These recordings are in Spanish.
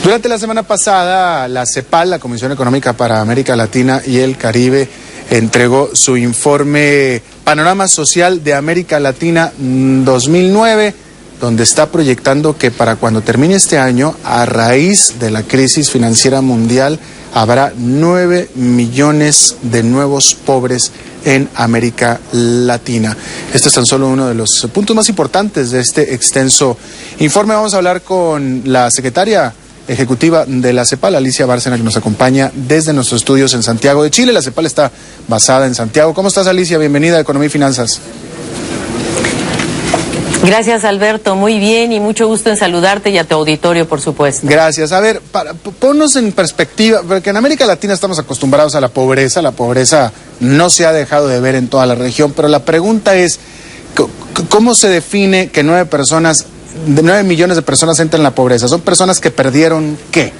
Durante la semana pasada, la CEPAL, la Comisión Económica para América Latina y el Caribe, entregó su informe Panorama Social de América Latina 2009, donde está proyectando que para cuando termine este año, a raíz de la crisis financiera mundial, habrá 9 millones de nuevos pobres en América Latina. Este es tan solo uno de los puntos más importantes de este extenso informe. Vamos a hablar con la secretaria ejecutiva de la CEPAL, Alicia Bárcena, que nos acompaña desde nuestros estudios en Santiago de Chile. La CEPAL está basada en Santiago. ¿Cómo estás, Alicia? Bienvenida a Economía y Finanzas. Gracias, Alberto. Muy bien y mucho gusto en saludarte y a tu auditorio, por supuesto. Gracias. A ver, ponnos en perspectiva, porque en América Latina estamos acostumbrados a la pobreza. La pobreza no se ha dejado de ver en toda la región, pero la pregunta es, ¿cómo se define que 9 millones de personas entran en la pobreza? ¿Son personas que perdieron qué?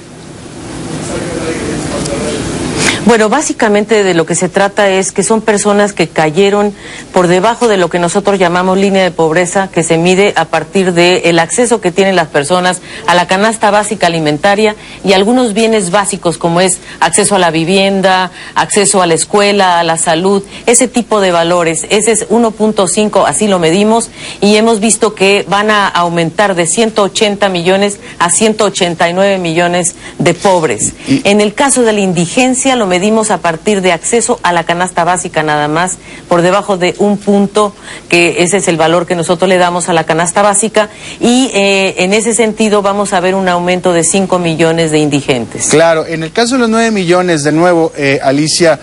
Bueno, básicamente de lo que se trata es que son personas que cayeron por debajo de lo que nosotros llamamos línea de pobreza, que se mide a partir del acceso que tienen las personas a la canasta básica alimentaria y algunos bienes básicos como es acceso a la vivienda, acceso a la escuela, a la salud, ese tipo de valores. Ese es 1.5, así lo medimos, y hemos visto que van a aumentar de 180 millones a 189 millones de pobres. En el caso de la indigencia lo medimos a partir de acceso a la canasta básica nada más, por debajo de un punto, que ese es el valor que nosotros le damos a la canasta básica, y en ese sentido vamos a ver un aumento de 5 millones de indigentes. Claro, en el caso de los 9 millones, de nuevo, Alicia,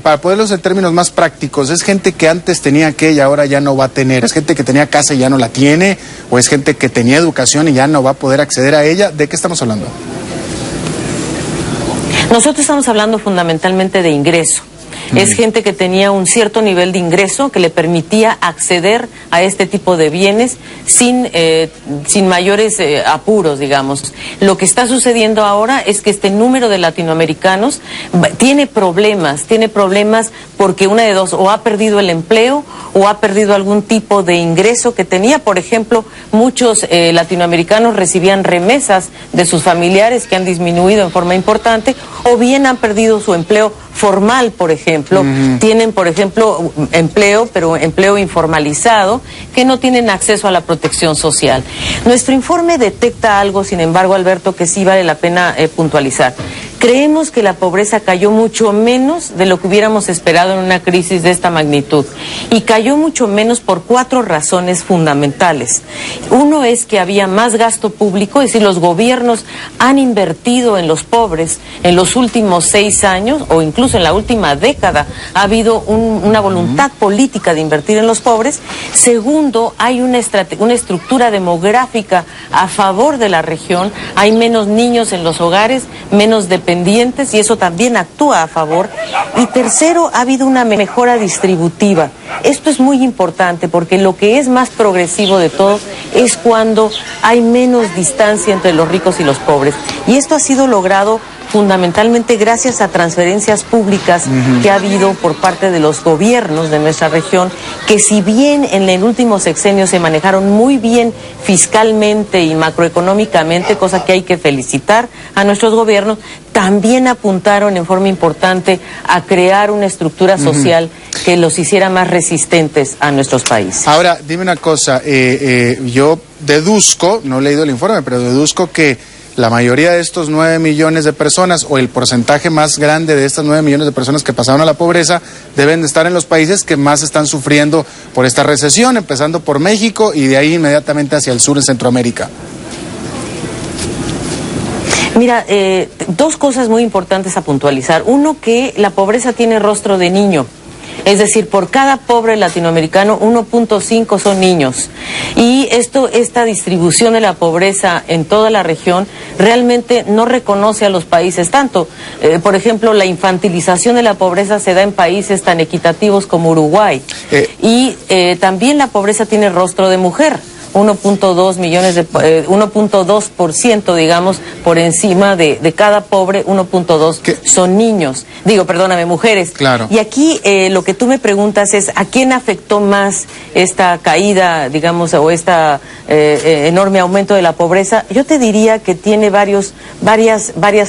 para ponerlos en términos más prácticos, ¿es gente que antes tenía que y ahora ya no va a tener? ¿Es gente que tenía casa y ya no la tiene? ¿O es gente que tenía educación y ya no va a poder acceder a ella? ¿De qué estamos hablando? Nosotros estamos hablando fundamentalmente de ingreso. Es gente que tenía un cierto nivel de ingreso que le permitía acceder a este tipo de bienes sin mayores apuros, digamos. Lo que está sucediendo ahora es que este número de latinoamericanos tiene problemas porque una de dos, o ha perdido el empleo o ha perdido algún tipo de ingreso que tenía. Por ejemplo, muchos latinoamericanos recibían remesas de sus familiares que han disminuido en forma importante, o bien han perdido su empleo formal, por ejemplo. Tienen, por ejemplo, empleo, pero empleo informalizado, que no tienen acceso a la protección social. Nuestro informe detecta algo, sin embargo, Alberto, que sí vale la pena puntualizar. Creemos que la pobreza cayó mucho menos de lo que hubiéramos esperado en una crisis de esta magnitud, y cayó mucho menos por 4 razones fundamentales. Uno es que había más gasto público, es decir, los gobiernos han invertido en los pobres en los últimos 6 años, o incluso en la última década ha habido una voluntad política de invertir en los pobres. Segundo, hay una estructura demográfica a favor de la región, hay menos niños en los hogares, menos dependientes, y eso también actúa a favor. Y tercero, ha habido una mejora distributiva. Esto es muy importante porque lo que es más progresivo de todo es cuando hay menos distancia entre los ricos y los pobres. Y esto ha sido logrado fundamentalmente gracias a transferencias públicas que ha habido por parte de los gobiernos de nuestra región, que si bien en el último sexenio se manejaron muy bien fiscalmente y macroeconómicamente, cosa que hay que felicitar a nuestros gobiernos, también apuntaron en forma importante a crear una estructura social que los hiciera más resistentes a nuestros países. Ahora, dime una cosa, yo deduzco, no he leído el informe, pero deduzco que la mayoría de estos 9 millones de personas, o el porcentaje más grande de estas 9 millones de personas que pasaron a la pobreza, deben de estar en los países que más están sufriendo por esta recesión, empezando por México y de ahí inmediatamente hacia el sur en Centroamérica. Mira, 2 cosas muy importantes a puntualizar. Uno, que la pobreza tiene rostro de niño. Es decir, por cada pobre latinoamericano, 1.5 son niños. Y esta distribución de la pobreza en toda la región realmente no reconoce a los países tanto. Por ejemplo, la infantilización de la pobreza se da en países tan equitativos como Uruguay. Y también la pobreza tiene rostro de mujer. 1.2%, digamos, por encima de cada pobre, 1.2 son niños. Mujeres. Claro. Y aquí lo que tú me preguntas es, ¿a quién afectó más esta caída, digamos, o esta enorme aumento de la pobreza? Yo te diría que tiene varias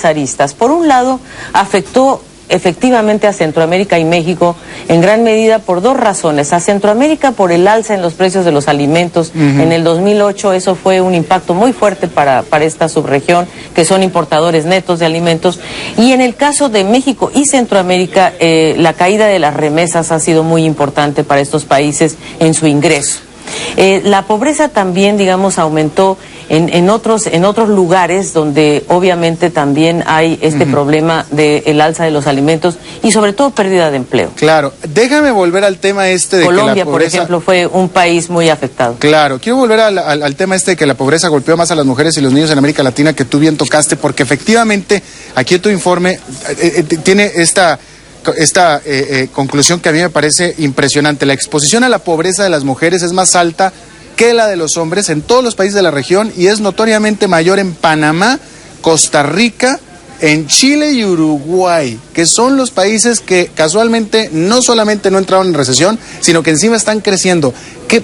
aristas. Por un lado, afectó efectivamente a Centroamérica y México en gran medida por dos razones. A Centroamérica por el alza en los precios de los alimentos. En el 2008 eso fue un impacto muy fuerte para esta subregión, que son importadores netos de alimentos. Y en el caso de México y Centroamérica, la caída de las remesas ha sido muy importante para estos países en su ingreso. La pobreza también, digamos, aumentó en otros lugares donde obviamente también hay este problema del alza de los alimentos y sobre todo pérdida de empleo. Claro, déjame volver al tema de Colombia, que la pobreza... por ejemplo, fue un país muy afectado. Claro, quiero volver al tema de que la pobreza golpeó más a las mujeres y los niños en América Latina, que tú bien tocaste, porque efectivamente aquí tu informe tiene esta conclusión que a mí me parece impresionante. La exposición a la pobreza de las mujeres es más alta que la de los hombres en todos los países de la región y es notoriamente mayor en Panamá, Costa Rica, en Chile y Uruguay, que son los países que casualmente no solamente no entraron en recesión, sino que encima están creciendo.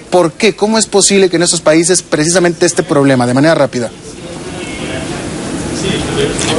¿Por qué? ¿Cómo es posible que en esos países precisamente este problema, de manera rápida?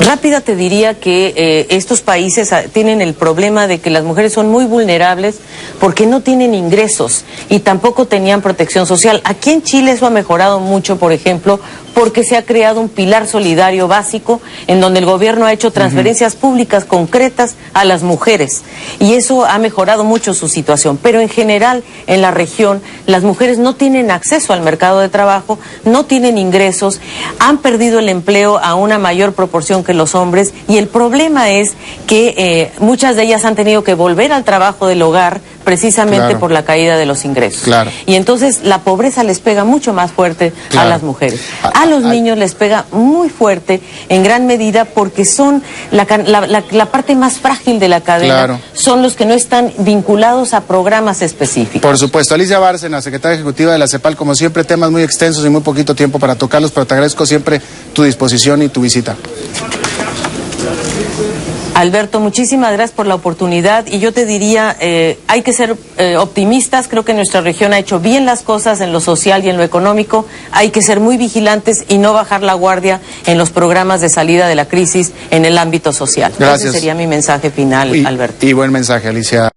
Rápida te diría que estos países tienen el problema de que las mujeres son muy vulnerables porque no tienen ingresos y tampoco tenían protección social. Aquí en Chile eso ha mejorado mucho, por ejemplo, porque se ha creado un pilar solidario básico en donde el gobierno ha hecho transferencias públicas concretas a las mujeres y eso ha mejorado mucho su situación. Pero en general en la región las mujeres no tienen acceso al mercado de trabajo, no tienen ingresos, han perdido el empleo a una mayor proporción que los hombres y el problema es que muchas de ellas han tenido que volver al trabajo del hogar precisamente por la caída de los ingresos. Claro. Y entonces la pobreza les pega mucho más fuerte a las mujeres. A los niños les pega muy fuerte en gran medida porque son la parte más frágil de la cadena, son los que no están vinculados a programas específicos. Por supuesto. Alicia Bárcena, secretaria ejecutiva de la CEPAL, como siempre, temas muy extensos y muy poquito tiempo para tocarlos, pero te agradezco siempre tu disposición y tu visita. Alberto, muchísimas gracias por la oportunidad y yo te diría, hay que ser optimistas, creo que nuestra región ha hecho bien las cosas en lo social y en lo económico, hay que ser muy vigilantes y no bajar la guardia en los programas de salida de la crisis en el ámbito social. Gracias. Ese sería mi mensaje final, Alberto. Y buen mensaje, Alicia.